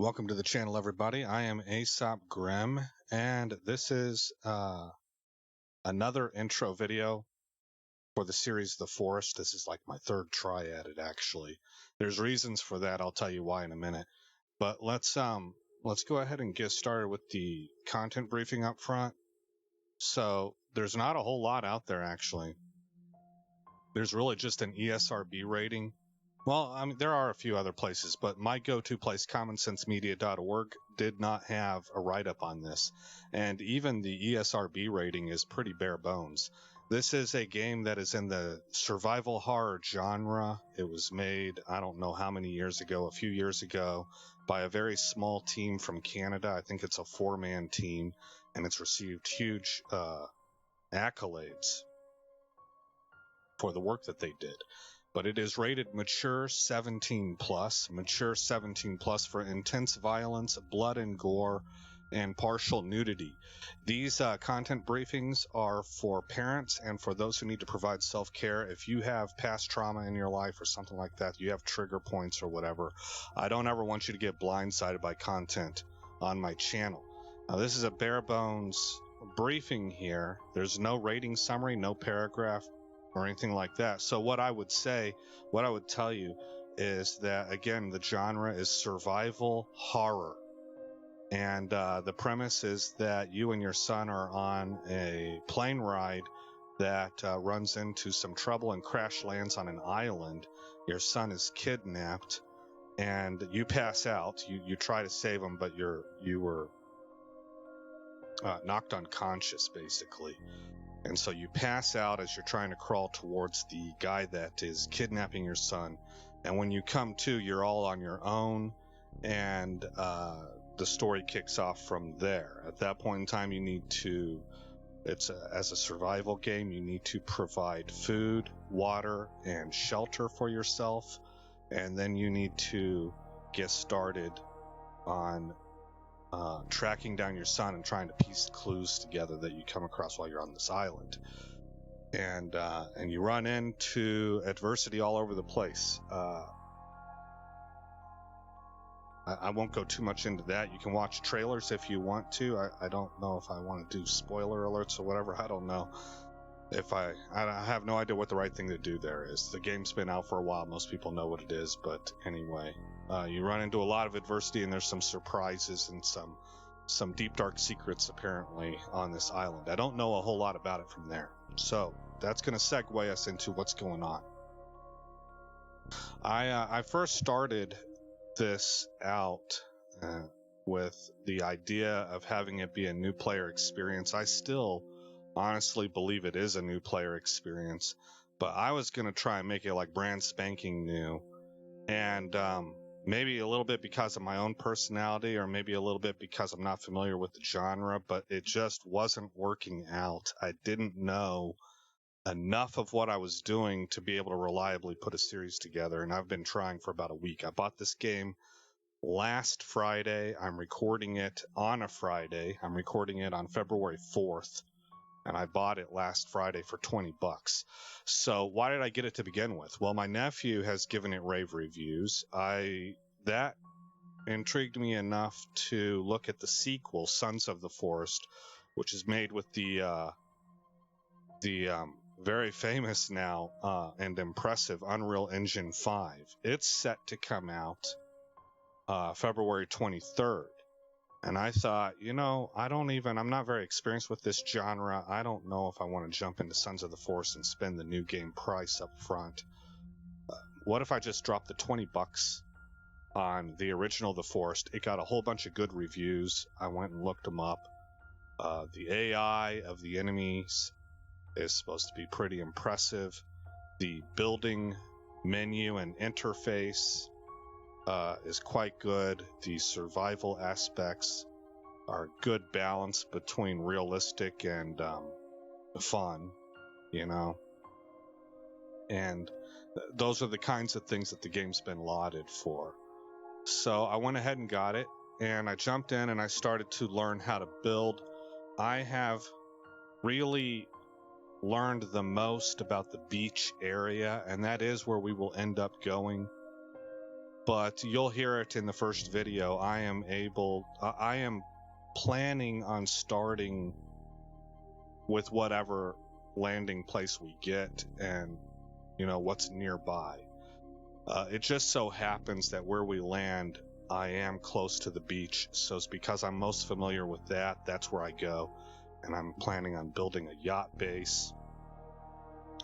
Welcome to the channel, everybody. I am Aesop Grimm, and this is another intro video for the series The Forest. This is like my third try at it, actually. There's reasons for that. I'll tell you why in a minute. But let's go ahead and get started with the content briefing up front. So there's not a whole lot out there, actually. There's really just an ESRB rating. Well, I mean, there are a few other places, but my go-to place, commonsensemedia.org, did not have a write-up on this. And even the ESRB rating is pretty bare bones. This is a game that is in the survival horror genre. It was made, I don't know how many years ago, a few years ago, by a very small team from Canada. I think it's a 4-man team, and it's received huge accolades for the work that they did. But it is rated mature 17 plus for intense violence, blood and gore, and partial nudity. These content briefings are for parents and for those who need to provide self-care. If you have past trauma in your life or something like that, you have trigger points or whatever, I don't ever want you to get blindsided by content on my channel. Now, this is a bare bones briefing here. There's no rating summary, no paragraph, or anything like that. So what I would tell you is that, again, the genre is survival horror. And the premise is that you and your son are on a plane ride that runs into some trouble and crash lands on an island. Your son is kidnapped and you pass out. You try to save him, but you were knocked unconscious, basically. And so you pass out as you're trying to crawl towards the guy that is kidnapping your son. And when you come to, you're all on your own, and the story kicks off from there. At that point in time, you need to, as a survival game, you need to provide food, water, and shelter for yourself. And then you need to get started on tracking down your son and trying to piece clues together that you come across while you're on this island. And you run into adversity all over the place. I won't go too much into that. You can watch trailers if you want to. I don't know if I want to do spoiler alerts or whatever. I don't know. I have no idea what the right thing to do there is. The game's been out for a while. Most people know what it is, but anyway, you run into a lot of adversity, and there's some surprises and some deep dark secrets apparently on this island. I don't know a whole lot about it from there, so that's going to segue us into what's going on. I first started this out with the idea of having it be a new player experience. I still honestly believe it is a new player experience, but I was going to try and make it like brand spanking new. And maybe a little bit because of my own personality, or maybe a little bit because I'm not familiar with the genre, but it just wasn't working out. I didn't know enough of what I was doing to be able to reliably put a series together, and I've been trying for about a week. I bought this game last Friday. I'm recording it on a Friday. I'm recording it on February 4th. And I bought it last Friday for $20. So why did I get it to begin with? Well, my nephew has given it rave reviews. That intrigued me enough to look at the sequel, Sons of the Forest, which is made with the very famous now and impressive Unreal Engine 5. It's set to come out February 23rd. And I thought, I'm not very experienced with this genre. I don't know if I want to jump into Sons of the Forest and spend the new game price up front. What if I just dropped the $20 on the original The Forest? It got a whole bunch of good reviews. I went and looked them up. The AI of the enemies is supposed to be pretty impressive. The building menu and interface is quite good. The survival aspects are good balance between realistic and fun, and those are the kinds of things that the game's been lauded for. So I went ahead and got it, and I jumped in and I started to learn how to build. I have really learned the most about the beach area, and that is where we will end up going but you'll hear it in the first video. I am planning on starting with whatever landing place we get and, what's nearby. It just so happens that where we land, I am close to the beach. So it's because I'm most familiar with that. That's where I go. And I'm planning on building a yacht base.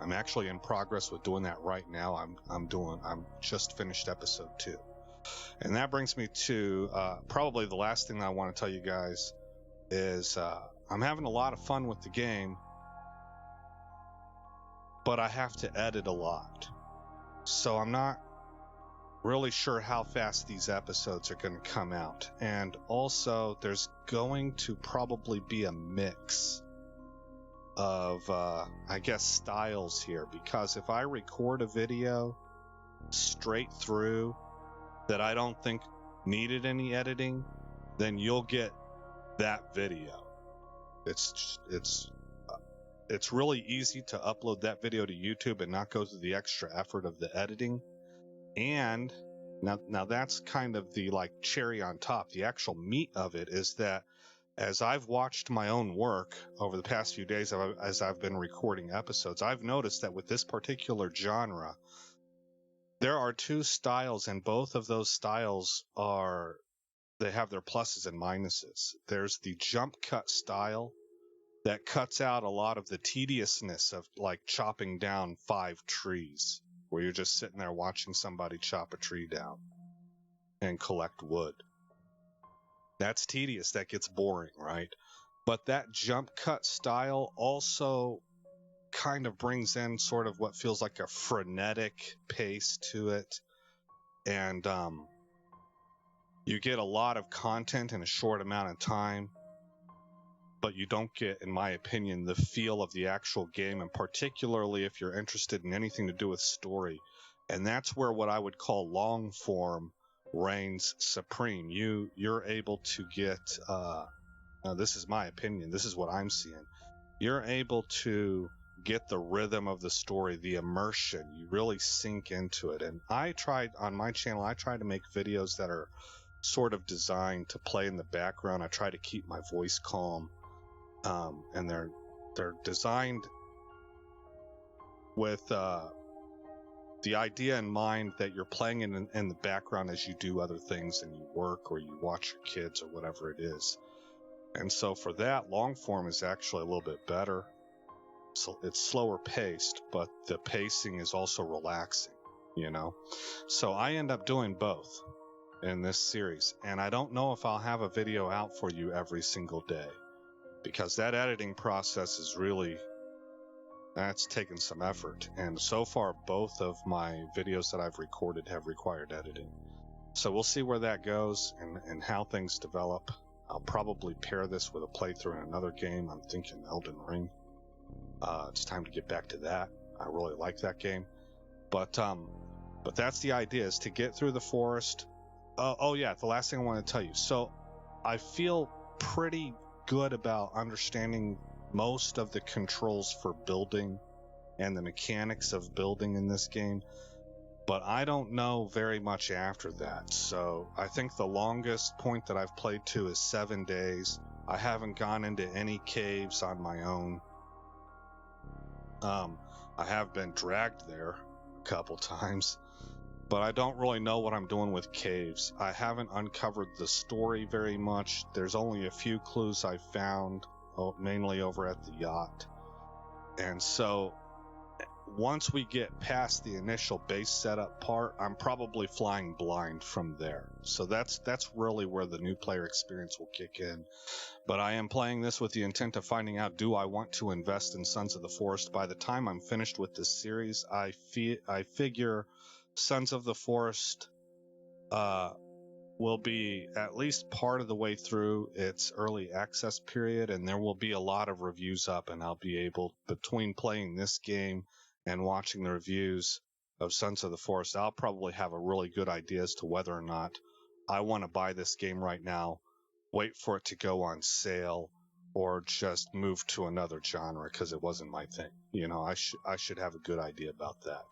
I'm actually in progress with doing that right now. I'm just finished episode 2. And that brings me to probably the last thing I want to tell you guys is I'm having a lot of fun with the game, but I have to edit a lot. So I'm not really sure how fast these episodes are going to come out. And also there's going to probably be a mix of I guess styles here, because if I record a video straight through that I don't think needed any editing, then you'll get that video. It's really easy to upload that video to YouTube and not go through the extra effort of the editing. And now that's kind of the like cherry on top. The actual meat of it is that as I've watched my own work over the past few days as I've been recording episodes, I've noticed that with this particular genre, there are 2 styles, and both of those styles they have their pluses and minuses. There's the jump cut style that cuts out a lot of the tediousness of like chopping down 5 trees, where you're just sitting there watching somebody chop a tree down and collect wood. That's tedious. That gets boring, right? But that jump cut style also kind of brings in sort of what feels like a frenetic pace to it. And you get a lot of content in a short amount of time, but you don't get, in my opinion, the feel of the actual game, and particularly if you're interested in anything to do with story. And that's where what I would call long form reigns supreme. You're able to get, now this is my opinion, this is what I'm seeing, you're able to get the rhythm of the story, the immersion. You really sink into it. And on my channel, I try to make videos that are sort of designed to play in the background. I try to keep my voice calm. And they're designed with the idea in mind that you're playing in the background as you do other things, and you work or you watch your kids or whatever it is. And so for that, long form is actually a little bit better. So it's slower paced, but the pacing is also relaxing, So I end up doing both in this series, and I don't know if I'll have a video out for you every single day, because that editing process is that's taken some effort. And so far, both of my videos that I've recorded have required editing. So we'll see where that goes and how things develop. I'll probably pair this with a playthrough in another game. I'm thinking Elden Ring. It's time to get back to that. I really like that game. But that's the idea, is to get through the forest. Oh yeah, the last thing I want to tell you. So I feel pretty good about understanding most of the controls for building and the mechanics of building in this game, but I don't know very much after that. So I think the longest point that I've played to is 7 days. I haven't gone into any caves on my own. I have been dragged there a couple times, but I don't really know what I'm doing with caves. I haven't uncovered the story very much. There's only a few clues I found, mainly over at the yacht. And so once we get past the initial base setup part, I'm probably flying blind from there. So that's really where the new player experience will kick in. But I am playing this with the intent of finding out, do I want to invest in Sons of the Forest? By the time I'm finished with this series, I figure Sons of the Forest will be at least part of the way through its early access period, and there will be a lot of reviews up, and I'll be able, between playing this game and watching the reviews of Sons of the Forest, I'll probably have a really good idea as to whether or not I want to buy this game right now, wait for it to go on sale, or just move to another genre because it wasn't my thing. I should have a good idea about that.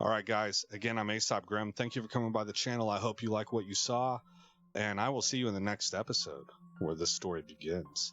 All right, guys. Again, I'm Aesop Grimm. Thank you for coming by the channel. I hope you like what you saw, and I will see you in the next episode where this story begins.